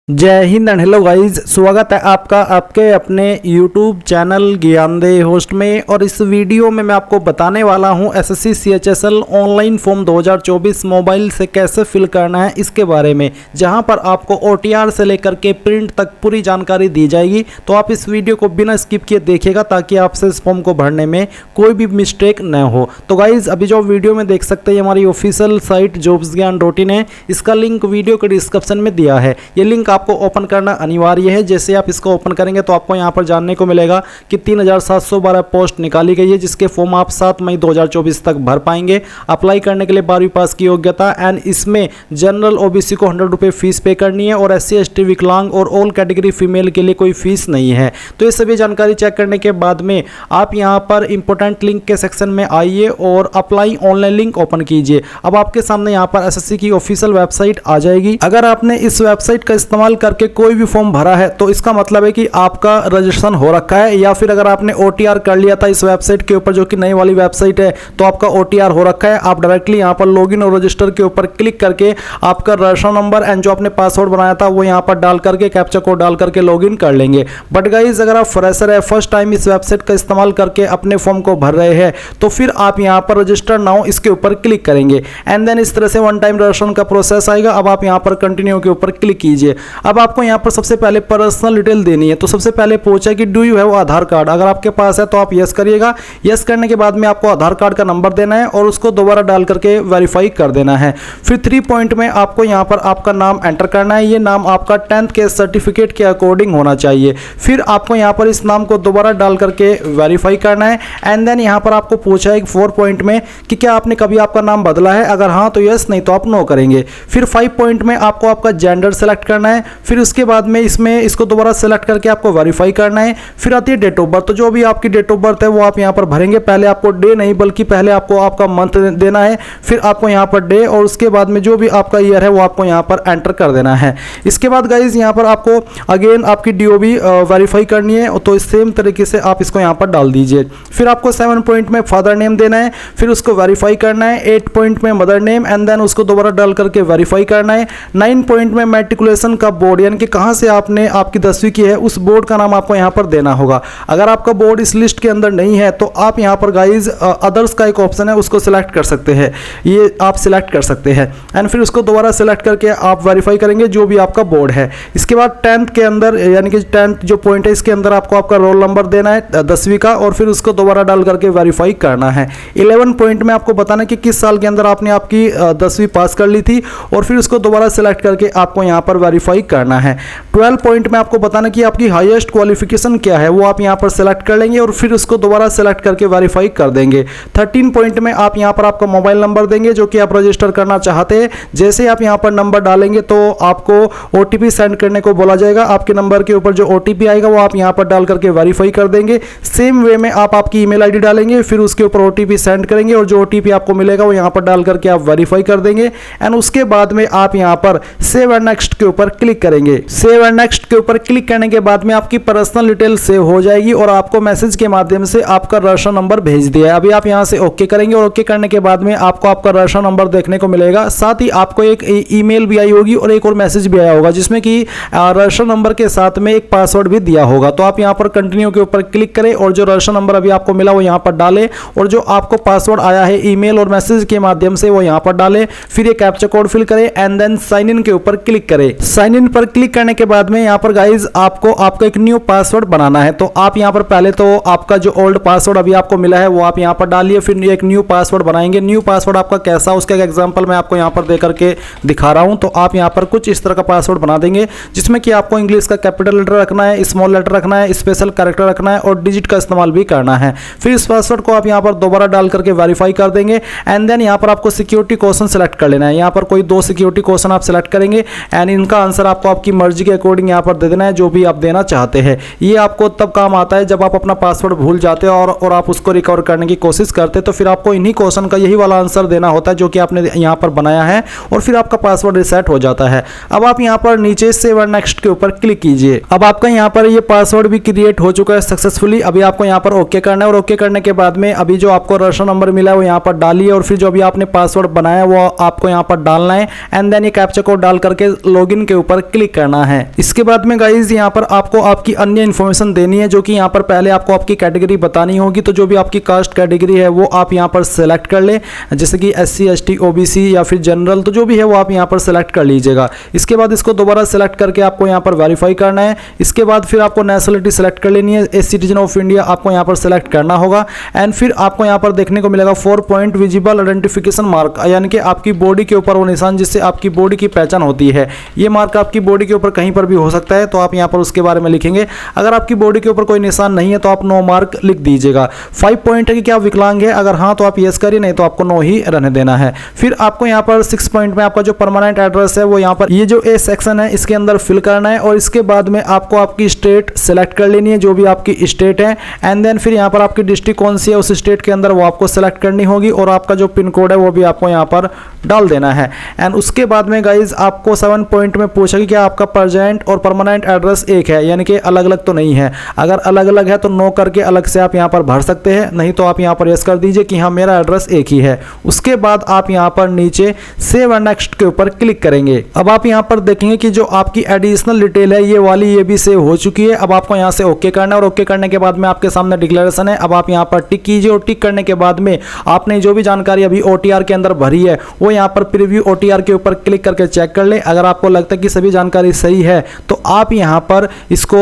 जय Hind and hello guys, स्वागत है आपका आपके अपने YouTube चैनल ज्ञानदेह होस्ट में। और इस वीडियो में मैं आपको बताने वाला हूं SSC CHSL online form 2024 mobile से कैसे फिल करना है इसके बारे में, जहां पर आपको OTR से लेकर के प्रिंट तक पूरी जानकारी दी जाएगी। तो आप इस वीडियो को बिना स्किप किए देखिएगा ताकि आपसे इस फॉर्म को भरने में कोई भी मिस्टेक न हो। तो गाइज अभी जो वीडियो में देख सकते हैं हमारी ऑफिशियल साइट jobsgyan.in है, इसका लिंक वीडियो के डिस्क्रिप्शन में दिया है। ये लिंक आपको ओपन करना अनिवार्य है। जैसे आप इसको ओपन करेंगे तो आपको यहाँ पर जानने को मिलेगा कि 3712 पोस्ट निकाली गई है, जिसके फॉर्म आप 7 मई 2024 तक भर पाएंगे। अप्लाई करने के लिए 12वीं पास की योग्यता एंड इसमें जनरल OBC को 100 रुपये फीस पे करनी है और SC ST विकलांग और ऑल कैटेगरी फीमेल के लिए कोई फीस नहीं है। तो ये सभी जानकारी चेक करने के बाद में आप यहाँ पर इंपॉर्टेंट लिंक के सेक्शन में आइए और अप्लाई ऑनलाइन लिंक ओपन कीजिए। अब आपके सामने यहाँ पर SSC की ऑफिशियल वेबसाइट आ जाएगी। अगर आपने इस वेबसाइट का इस्तेमाल करके कोई भी फॉर्म भरा है तो इसका मतलब है कि आपका रजिस्ट्रेशन हो रखा है, या फिर अगर आपने OTR कर लिया था इस वेबसाइट के ऊपर जो कि नई वाली वेबसाइट है तो आपका OTR हो रखा है। आप डायरेक्टली यहाँ पर लॉगिन और रजिस्टर के ऊपर क्लिक करके आपका रजिस्ट्रेशन नंबर एंड जो आपने पासवर्ड बनाया था वो यहाँ पर डाल करके कैप्चा कोड डाल करके लॉगिन कर लेंगे। बट गाइज अगर आप फ्रेशर है, फर्स्ट टाइम इस वेबसाइट का इस्तेमाल करके अपने फॉर्म को भर रहे हैं तो फिर आप यहाँ पर रजिस्टर नाउ इसके ऊपर क्लिक करेंगे एंड देन इस तरह से वन टाइम रजिस्ट्रेशन का प्रोसेस आएगा। अब आप यहाँ पर कंटिन्यू के ऊपर क्लिक कीजिए। अब आपको यहाँ पर सबसे पहले पर्सनल डिटेल देनी है। तो सबसे पहले पूछा है कि do you have Aadhaar card. अगर आपके पास है तो आप यस करिएगा। यस करने के बाद में आपको आधार कार्ड का नंबर देना है और उसको दोबारा डाल करके वेरीफाई कर देना है। फिर 3 पॉइंट में आपको यहाँ पर आपका नाम एंटर करना है। ये नाम आपका 10th के सर्टिफिकेट के अकॉर्डिंग होना चाहिए। फिर आपको यहाँ पर इस नाम को दोबारा डाल करके वेरीफाई करना है एंड देन यहाँ पर आपको पूछा है 4 पॉइंट में कि क्या आपने कभी आपका नाम बदला है। अगर हाँ तो यस, नहीं तो आप नो करेंगे। फिर 5 पॉइंट में आपको आपका जेंडर सेलेक्ट करना है। फिर उसके बाद में इसमें इसको दोबारा सेलेक्ट करके आपको वेरीफाई करना है। फिर आती है डेट ऑफ बर्थ। तो जो भी आपकी डेट ऑफ बर्थ है वो आप यहाँ पर भरेंगे। पहले आपको डे नहीं बल्कि पहले आपको आपका मंथ देना है, फिर आपको यहाँ पर डे और उसके बाद में जो भी आपका ईयर है वो आपको यहाँ पर एंटर कर देना है। इसके बाद गाइज यहाँ पर आपको अगेन आपकी DOB वेरीफाई करनी है, तो सेम तरीके से आप इसको यहाँ पर डाल दीजिए। फिर आपको 7 पॉइंट में फादर नेम देना है, फिर उसको वेरीफाई करना है। 8 पॉइंट में मदर नेम एंड देन उसको दोबारा डाल करके वेरीफाई करना है। 9 पॉइंट में मैट्रिकुलेशन का बोर्ड यानी कि कहाँ से आपने आपकी 10वीं की है उस बोर्ड का नाम आपको यहाँ पर देना होगा। अगर आपका बोर्ड इस लिस्ट के अंदर नहीं है तो आप यहाँ पर गाइज अदर्स का एक ऑप्शन है उसको सिलेक्ट कर सकते हैं, ये आप सिलेक्ट कर सकते हैं एंड फिर उसको दोबारा सिलेक्ट करके आप वेरीफाई करेंगे जो भी आपका बोर्ड है। इसके बाद 10th के अंदर यानी कि 10th जो पॉइंट है इसके अंदर आपको आपका रोल नंबर देना है 10वीं का और फिर उसको दोबारा डाल करके वेरीफाई करना है। 11 पॉइंट में आपको बताना कि किस साल के अंदर आपने आपकी 10वीं पास कर ली थी और फिर उसको दोबारा सिलेक्ट करके आपको यहाँ पर वेरीफाई करना है। 12 पॉइंट में आपको बताना कि आपकी हाईएस्ट क्वालिफिकेशन क्या है वो आप यहाँ पर सेलेक्ट कर लेंगे और फिर उसको दोबारा सेलेक्ट करके वेरीफाई कर देंगे। 13 पॉइंट में आप यहाँ पर आपका मोबाइल नंबर देंगे जो कि आप रजिस्टर करना चाहते हैं। जैसे आप यहाँ पर नंबर डालेंगे तो आपको OTP सेंड करने को बोला जाएगा। आपके नंबर के ऊपर जो OTP आएगा वो आप यहाँ पर डाल करके वेरीफाई कर देंगे। सेम वे में आप आपकी ईमेल ID डालेंगे, फिर उसके ऊपर OTP सेंड करेंगे और जो OTP आपको मिलेगा वो यहाँ पर डाल करके आप वेरीफाई कर देंगे एंड उसके बाद में आप यहाँ पर सेव एंड नेक्स्ट के ऊपर क्लिक करेंगे। सेव एंड नेक्स्ट के ऊपर क्लिक करने के बाद में आपकी पर्सनल डिटेल सेव हो जाएगी और आपको मैसेज के माध्यम से आपका रजिस्ट्रेशन नंबर भेज दिया है। अभी आप यहाँ से ओके करेंगे और ओके करने के बाद में आपको आपका रजिस्ट्रेशन नंबर देखने को मिलेगा। साथ ही आपको एक ईमेल भी आई होगी और एक और मैसेज भी आया होगा जिसमें कि रजिस्ट्रेशन नंबर के साथ में एक पासवर्ड भी दिया होगा। तो आप यहाँ पर कंटिन्यू के ऊपर क्लिक करें और जो रजिस्ट्रेशन नंबर अभी आपको मिला वो यहाँ पर डालें और जो आपको पासवर्ड आया है ईमेल और मैसेज के माध्यम से वो यहाँ पर डालें। फिर ये कैप्चा कोड फिल करें एंड देन साइन इन के ऊपर क्लिक करें। साइन इन पर क्लिक करने के बाद में यहाँ पर गाइज आपको आपका एक न्यू पासवर्ड बनाना है। तो आप यहाँ पर पहले तो आपका जो ओल्ड पासवर्ड अभी आपको मिला है वो आप यहाँ पर डालिए, फिर एक न्यू पासवर्ड बनाएंगे। न्यू पासवर्ड आपका कैसा उसका एक एग्जांपल मैं आपको यहाँ पर दे करके दिखा रहा हूँ। तो आप यहाँ पर कुछ इस तरह का पासवर्ड बना देंगे जिसमें कि आपको इंग्लिश का कैपिटल लेटर रखना है, स्मॉल लेटर रखना है, स्पेशल कैरेक्टर रखना है और डिजिट का इस्तेमाल भी करना है। फिर इस पासवर्ड को आप यहाँ पर दोबारा डाल करके वेरीफाई कर देंगे एंड देन यहाँ पर आपको सिक्योरिटी क्वेश्चन सेलेक्ट कर लेना है। यहाँ पर कोई 2 सिक्योरिटी क्वेश्चन आप सेलेक्ट करेंगे एंड इनका आंसर आपको आपकी मर्जी के अकॉर्डिंग यहाँ पर दे देना है जो भी आप देना चाहते हैं। ये आपको तब काम आता है जब आप अपना पासवर्ड भूल जाते हो और आप उसको रिकवर करने की कोशिश करते तो फिर आपको इन्हीं क्वेश्चन का यही वाला आंसर देना होता है जो कि आपने यहाँ पर बनाया है और फिर आपका पासवर्ड रिसेट हो जाता है। अब आप यहाँ पर नीचे सेव एंड नेक्स्ट के ऊपर क्लिक कीजिए। अब आपका यहाँ पर ये पासवर्ड भी क्रिएट हो चुका है सक्सेसफुली। अभी आपको यहाँ पर ओके करना है और ओके करने के बाद में अभी जो आपको रजिस्ट्रेशन नंबर मिला है वो यहाँ पर डालिए और फिर जो अभी आपने पासवर्ड बनाया वो आपको यहाँ पर डालना है एंड देन ये कैप्चा कोड डाल करके लॉगिन के ऊपर ऊपर क्लिक करना है। इसके बाद में गाइज यहाँ पर आपको आपकी अन्य इन्फॉर्मेशन देनी है, जो कि यहाँ पर पहले आपको आपकी कैटेगरी बतानी होगी। तो जो भी आपकी कास्ट कैटेगरी है वो आप यहाँ पर सेलेक्ट कर ले, जैसे कि SC ST OBC या फिर जनरल, तो जो भी है वो आप यहाँ पर सेलेक्ट कर लीजिएगा। इसके बाद इसको दोबारा सेलेक्ट करके आपको यहाँ पर वेरीफाई करना है। इसके बाद फिर आपको नेशनलिटी सेलेक्ट कर लेनी है, ए सिटीजन ऑफ इंडिया आपको यहाँ पर सेलेक्ट करना होगा। एंड फिर आपको यहाँ पर देखने को मिलेगा 4 पॉइंट विजिबल आइडेंटिफिकेशन मार्क, यानी कि आपकी बॉडी के ऊपर वो निशान जिससे आपकी बॉडी की पहचान होती है। ये मार्क आपकी बॉडी के ऊपर कहीं पर भी हो सकता है, तो आप यहाँ पर उसके बारे में लिखेंगे। अगर आपकी बॉडी के ऊपर कोई निशान नहीं है तो आप नो मार्क लिख दीजिएगा। 5 पॉइंट है कि क्या विकलांग है, अगर हाँ तो आप यस करिए, नहीं तो आपको नो ही रहने देना है। फिर आपको यहाँ पर 6 पॉइंट में आपका जो परमानेंट एड्रेस है वो यहाँ पर ये जो ए सेक्शन है इसके अंदर फिल करना है। और इसके बाद में आपको आपकी स्टेट सेलेक्ट कर लेनी है, जो भी आपकी स्टेट है। एंड देन फिर यहाँ पर आपकी डिस्ट्रिक्ट कौन सी है उस स्टेट के अंदर वो आपको सेलेक्ट करनी होगी, और आपका जो पिन कोड है वो भी आपको यहाँ पर डाल देना है। एंड उसके बाद में गाइज आपको 7 पॉइंट में पूछा कि क्या आपका प्रेजेंट और परमानेंट एड्रेस एक है, यानी कि अलग अलग तो नहीं है। अगर अलग अलग है तो नो करके अलग से आप यहाँ पर भर सकते हैं, नहीं तो आप यहाँ पर यस कर दीजिए कि हाँ मेरा एड्रेस एक ही है। उसके बाद आप यहाँ पर नीचे सेव एंड नेक्स्ट के ऊपर क्लिक करेंगे। अब आप यहाँ पर देखेंगे कि जो आपकी एडिशनल डिटेल है ये वाली ये भी सेव हो चुकी है। अब आपको यहाँ से ओके करना है, और ओके करने के बाद में आपके सामने डिक्लेरेशन है। अब आप यहाँ पर टिक कीजिए, और टिक करने के बाद में आपने जो भी जानकारी अभी OTR के अंदर भरी है वो यहाँ पर प्रीव्यू OTR के ऊपर क्लिक करके चेक कर ले। अगर आपको लगता है कि सभी जानकारी सही है तो आप यहाँ पर इसको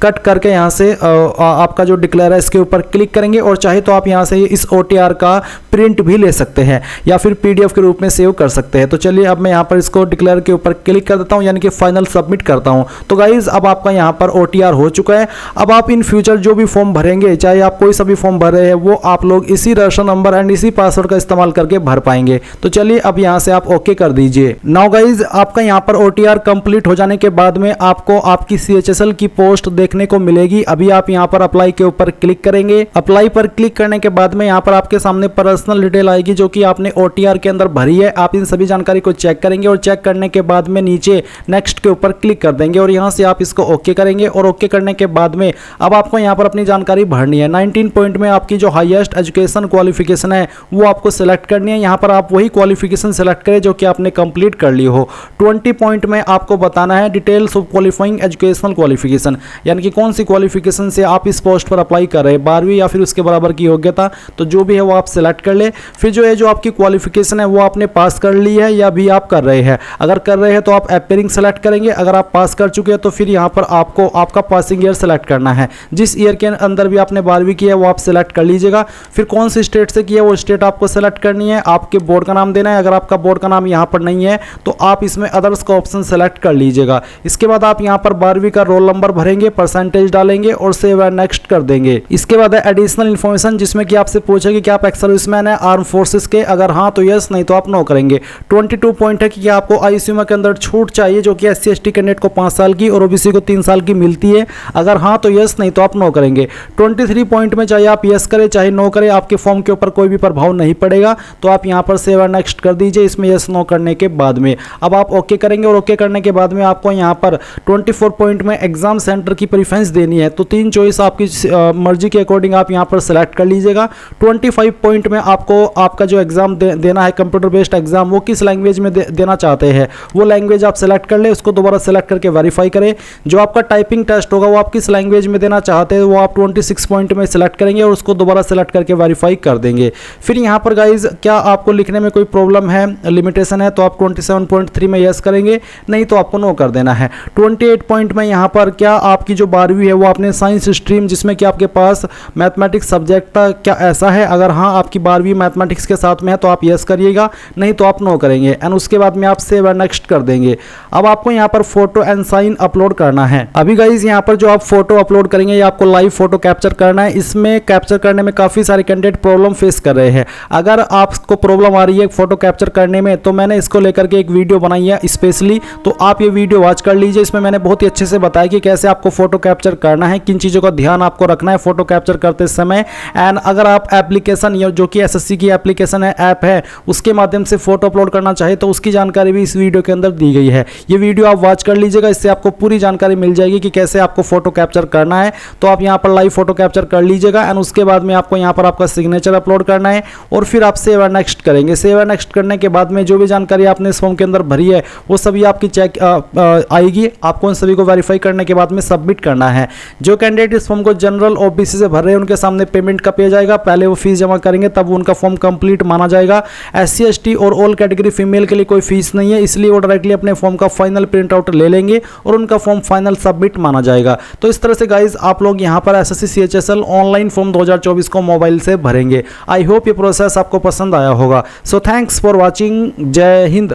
कट करके यहाँ से आपका जो डिक्लेयर है इसके ऊपर क्लिक करेंगे, और चाहे तो आप यहाँ से इस OTR का प्रिंट भी ले सकते हैं या फिर PDF के रूप में सेव कर सकते हैं। तो चलिए अब मैं यहाँ पर इसको डिक्लेयर के ऊपर क्लिक कर देता हूँ, यानी कि फाइनल सबमिट करता हूँ। तो गाइज अब आपका यहाँ पर OTR हो चुका है। अब आप इन फ्यूचर जो भी फॉर्म भरेंगे, चाहे आप कोई सा भी फॉर्म भर रहे हैं, वो आप लोग इसी रजिस्टर नंबर एंड इसी पासवर्ड का इस्तेमाल करके भर पाएंगे। तो चलिए अब यहाँ से आप ओके कर दीजिए। नाउ गाइज आपका यहाँ पर OTR कंप्लीट हो जाने के बाद में आपको आपकी CHSL की पोस्ट देखने को मिलेगी। अभी आप यहाँ पर अप्लाई के ऊपर क्लिक करेंगे। अप्लाई पर क्लिक करने के बाद में यहाँ पर आपके सामने पर्सनल डिटेल आएगी, जो कि आपने OTR के अंदर भरी है। आप इन सभी जानकारी को चेक करेंगे, और चेक करने के बाद में नीचे नेक्स्ट के ऊपर क्लिक कर देंगे, और यहाँ से आप इसको ओके करेंगे। और ओके करने के बाद में अब आपको यहाँ पर अपनी जानकारी भरनी है। 19 पॉइंट में आपकी जो हाईएस्ट एजुकेशन क्वालिफिकेशन है वो आपको सेलेक्ट करनी है। यहाँ पर आप वही क्वालिफिकेशन सेलेक्ट करें जो कि आपने कंप्लीट कर ली हो। 20 पॉइंट में आपको बताना है details of qualifying educational qualification, यानी कि कौन सी क्वालिफिकेशन से आप इस पोस्ट पर अप्लाई कर रहे हैं, 12वीं या फिर उसके बराबर की योग्यता, तो जो भी है वो आप सेलेक्ट कर ले। फिर जो है जो आपकी क्वालिफिकेशन है वो आपने पास कर ली है या भी आप कर रहे हैं। अगर कर रहे हैं तो आप अपीयरिंग सेलेक्ट करेंगे। अगर आप पास कर चुके हैं तो फिर यहाँ पर आपको आपका पासिंग ईयर सेलेक्ट करना है। जिस ईयर के अंदर भी आपने 12वीं की है वो आप सेलेक्ट कर लीजिएगा। फिर कौन सी स्टेट से की है वो स्टेट आपको सेलेक्ट करनी है। आपके बोर्ड का नाम देना है। अगर आपका बोर्ड का नाम यहाँ पर नहीं है तो आप इसमें अदर्स का ऑप्शन सेलेक्ट कर लीजिएगा। इसके बाद आप यहाँ पर 12वीं का रोल नंबर भरेंगे, परसेंटेज डालेंगे और सेव एंड नेक्स्ट कर देंगे। इसके बाद है एडिशनल इन्फॉर्मेशन, जिसमें कि आपसे पूछेगी कि आप एक्स सर्विसमैन है आर्म फोर्सेस के, अगर हाँ तो यस, नहीं तो आप नो करेंगे। 22 पॉइंट है कि आपको आईसीयू के अंदर छूट चाहिए, जो कि SC ST कैंडिडेट को 5 साल की और OBC को 3 साल की मिलती है। अगर हाँ तो यस, नहीं तो आप नो करेंगे। 23 पॉइंट में चाहे आप यस करें चाहे नो करें, आपके फॉर्म के ऊपर कोई भी प्रभाव नहीं पड़ेगा। तो आप यहाँ पर सेव एंड नेक्स्ट कर दीजिए इसमें यस नो करने के बाद में। अब आप ओके करेंगे, और ओके करने के बाद में आपको यहाँ पर 24 पॉइंट में एग्जाम सेंटर की प्रेफरेंस देनी है। तो 3 चॉइस आपकी मर्जी के अकॉर्डिंग आप यहाँ पर सेलेक्ट कर लीजिएगा। 25 पॉइंट में आपको आपका जो एग्जाम देना है कंप्यूटर बेस्ड एग्जाम, वो किस लैंग्वेज में देना चाहते हैं वो लैंग्वेज आप सेलेक्ट कर ले। उसको दोबारा सेलेक्ट करके वेरीफाई करें। जो आपका टाइपिंग टेस्ट होगा वो आप किस लैंग्वेज में देना चाहते हैं वो आप 26 पॉइंट में सेलेक्ट करेंगे, और उसको दोबारा सेलेक्ट करके वेरीफाई कर देंगे। फिर यहाँ पर गाइज क्या आपको लिखने में कोई प्रॉब्लम है, लिमिटेशन है, तो आप 27.3 में यस करेंगे, नहीं तो आपको नो कर देना है। 28 पॉइंट में यहाँ पर क्या आपकी जो 12वीं है वो आपने साइंस स्ट्रीम जिसमें कि आपके पास मैथमेटिक्स सब्जेक्ट था, क्या ऐसा है? अगर हाँ आपकी 12वीं मैथमेटिक्स के साथ में है तो आप यस करिएगा, नहीं तो आप नो करेंगे। एंड उसके बाद में आप सेव एंड नेक्स्ट कर देंगे। अब आपको यहाँ पर फोटो एंड साइन अपलोड करना है। अभी गाइज यहाँ पर जो आप फोटो अपलोड करेंगे, आपको लाइव फोटो कैप्चर करना है। इसमें कैप्चर करने में काफ़ी सारे कैंडिडेट प्रॉब्लम फेस कर रहे हैं। अगर आपको प्रॉब्लम आ रही है फोटो कैप्चर करने में, तो मैंने इसको लेकर के एक वीडियो बनाई है स्पेशली, तो आप ये वीडियो वॉच कर लीजिए। इसमें मैंने बहुत ही अच्छे से बताया कि कैसे आपको फोटो कैप्चर करना है, किन चीज़ों का ध्यान आपको रखना है फोटो कैप्चर करते समय। एंड अगर आप एप्लीकेशन जो कि SSC की एप्लीकेशन है, ऐप है, उसके माध्यम से फोटो अपलोड करना चाहे तो उसकी जानकारी भी इस वीडियो के अंदर दी गई है। ये वीडियो आप वॉच कर लीजिएगा, इससे आपको पूरी जानकारी मिल जाएगी कि कैसे आपको फोटो कैप्चर करना है। तो आप यहाँ पर लाइव फोटो कैप्चर कर लीजिएगा। एंड उसके बाद में आपको यहाँ पर आपका सिग्नेचर अपलोड करना है, और फिर आप सेव एंड नेक्स्ट करेंगे। सेव एंड नेक्स्ट करने के बाद में जो भी जानकारी आपने इस फॉर्म के अंदर भरी है वो सभी आपकी चेक आएगी, आपको उन सभी को वेरीफाई करने के बाद में सबमिट करना है। जो कैंडिडेट इस फॉर्म को जनरल ओबीसी से भर रहे हैं उनके सामने पेमेंट का पे जाएगा, पहले वो फीस जमा करेंगे तब उनका फॉर्म कंप्लीट माना जाएगा। SC ST और ऑल कैटेगरी फीमेल के लिए कोई फीस नहीं है, इसलिए वो डायरेक्टली अपने फॉर्म का फाइनल प्रिंट आउट ले लेंगे और उनका फॉर्म फाइनल सबमिट माना जाएगा। तो इस तरह से गाइज आप लोग यहाँ पर SSC CHSL ऑनलाइन फॉर्म 2024 को मोबाइल से भरेंगे। आई होप ये प्रोसेस आपको पसंद आया होगा। So thanks for watching. जय हिंद।